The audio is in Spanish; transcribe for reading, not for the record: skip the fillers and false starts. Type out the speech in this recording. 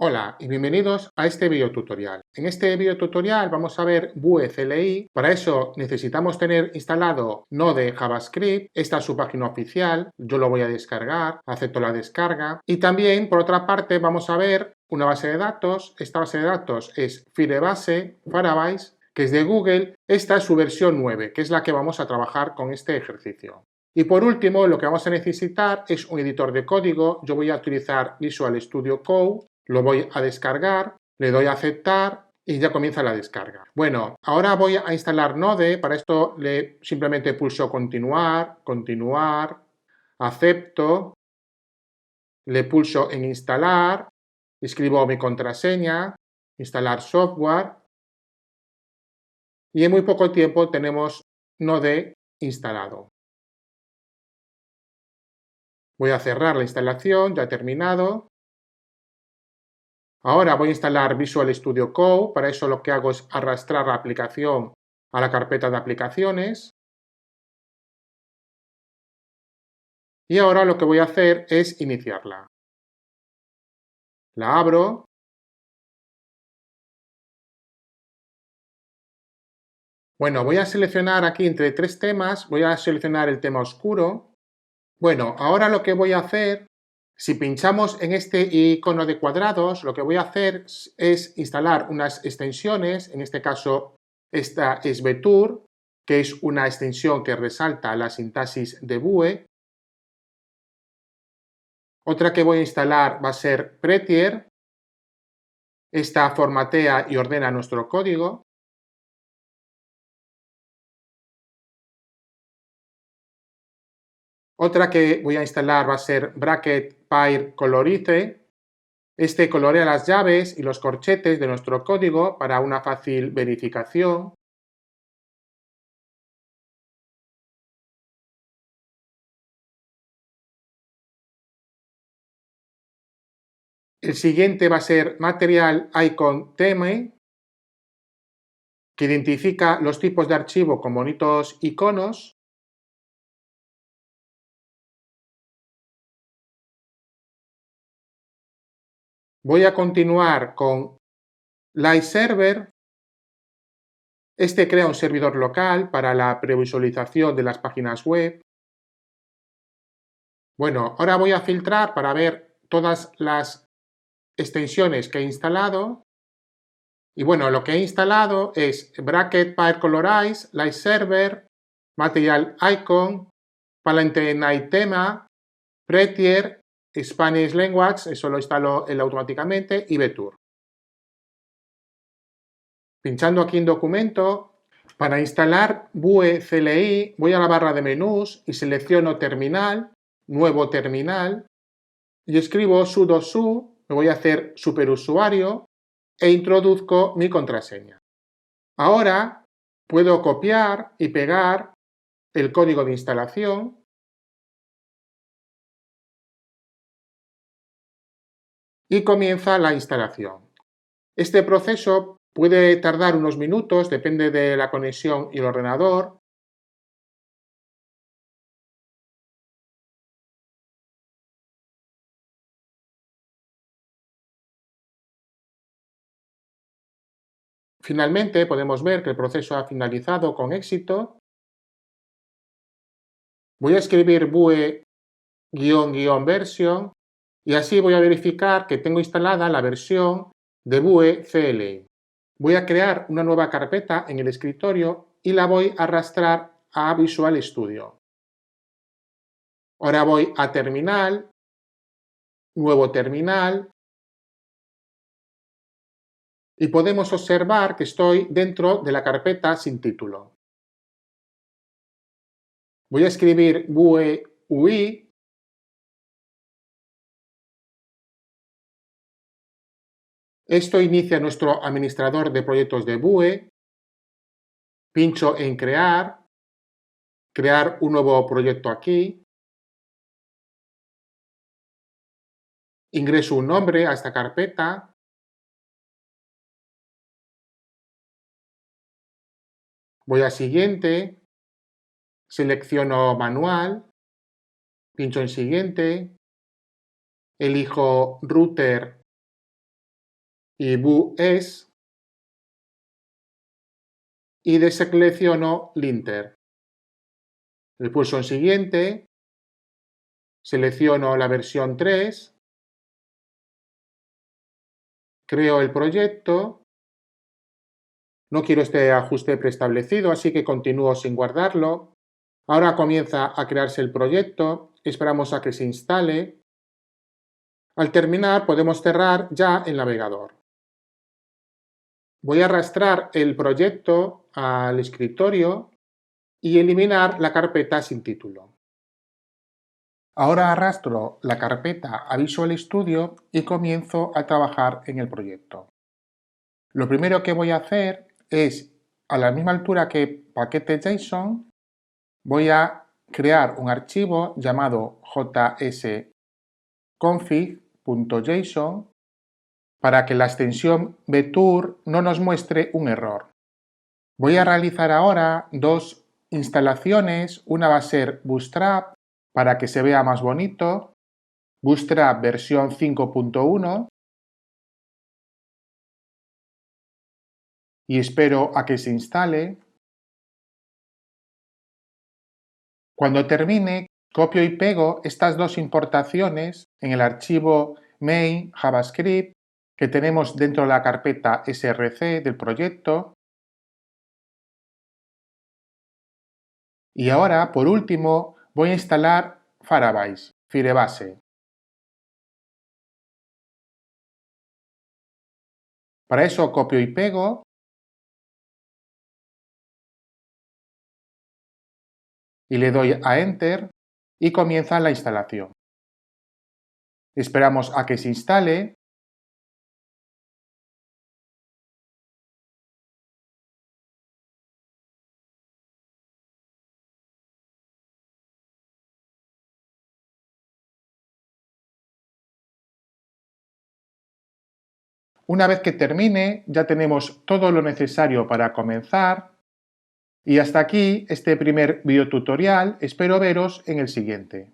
Hola y bienvenidos a este video tutorial. En este video tutorial vamos a ver Vue CLI. Para eso necesitamos tener instalado Node JavaScript. Esta es su página oficial. Yo lo voy a descargar, acepto la descarga. Y también, por otra parte, vamos a ver una base de datos. Esta base de datos es Firebase, que es de Google. Esta es su versión 9, que es la que vamos a trabajar con este ejercicio. Y por último, lo que vamos a necesitar es un editor de código. Yo voy a utilizar Visual Studio Code. Lo voy a descargar, le doy a aceptar y ya comienza la descarga. Bueno, ahora voy a instalar Node. Para esto simplemente pulso continuar, acepto, le pulso en instalar, escribo mi contraseña, instalar software y en muy poco tiempo tenemos Node instalado. Voy a cerrar la instalación, ya he terminado. Ahora voy a instalar Visual Studio Code. Para eso lo que hago es arrastrar la aplicación a la carpeta de aplicaciones. Y ahora lo que voy a hacer es iniciarla. La abro. Bueno, voy a seleccionar aquí entre tres temas. Voy a seleccionar el tema oscuro. Bueno, ahora lo que voy a hacer, si pinchamos en este icono de cuadrados, lo que voy a hacer es instalar unas extensiones. En este caso, esta es Vetour, que es una extensión que resalta la sintaxis de Vue. Otra que voy a instalar va a ser Prettier. Esta formatea y ordena nuestro código. Otra que voy a instalar va a ser Bracket Pair Colorize. Este colorea las llaves y los corchetes de nuestro código para una fácil verificación. El siguiente va a ser Material Icon Theme, que identifica los tipos de archivo con bonitos iconos. Voy a continuar con Live Server. Este crea un servidor local para la previsualización de las páginas web. Bueno, ahora voy a filtrar para ver todas las extensiones que he instalado. Y bueno, lo que he instalado es Bracket Pair Colorize, Live Server, Material Icon, Palette Night Tema, Prettier, Spanish Language, eso lo instalo él automáticamente, y Vetour. Pinchando aquí en Documento, para instalar Vue CLI, voy a la barra de menús y selecciono Terminal, Nuevo Terminal, y escribo sudo su, me voy a hacer superusuario, e introduzco mi contraseña. Ahora puedo copiar y pegar el código de instalación y comienza la instalación. Este proceso puede tardar unos minutos, depende de la conexión y el ordenador. Finalmente podemos ver que el proceso ha finalizado con éxito. Voy a escribir Vue-version y así voy a verificar que tengo instalada la versión de Vue CLI. Voy a crear una nueva carpeta en el escritorio y la voy a arrastrar a Visual Studio. Ahora voy a Terminal, Nuevo Terminal, y podemos observar que estoy dentro de la carpeta sin título. Voy a escribir Vue UI. Esto inicia nuestro administrador de proyectos de Vue. Pincho en crear un nuevo proyecto aquí. Ingreso un nombre a esta carpeta. Voy a Siguiente. Selecciono Manual. Pincho en Siguiente. Elijo Router y Vue.es y deselecciono Linter. Le pulso en siguiente, selecciono la versión 3, creo el proyecto, no quiero este ajuste preestablecido, así que continúo sin guardarlo. Ahora comienza a crearse el proyecto, esperamos a que se instale. Al terminar podemos cerrar ya el navegador. Voy a arrastrar el proyecto al escritorio y eliminar la carpeta sin título. Ahora arrastro la carpeta a Visual Studio y comienzo a trabajar en el proyecto. Lo primero que voy a hacer es, a la misma altura que paquete JSON, voy a crear un archivo llamado jsconfig.json para que la extensión vtour no nos muestre un error. Voy a realizar ahora dos instalaciones, una va a ser Bootstrap para que se vea más bonito, Bootstrap versión 5.1 y espero a que se instale. Cuando termine, copio y pego estas dos importaciones en el archivo main javascript que tenemos dentro de la carpeta src del proyecto. Y ahora, por último, voy a instalar Firebase. Para eso copio y pego y le doy a Enter y comienza la instalación. Esperamos a que se instale. Una vez que termine, ya tenemos todo lo necesario para comenzar. Y hasta aquí este primer videotutorial. Espero veros en el siguiente.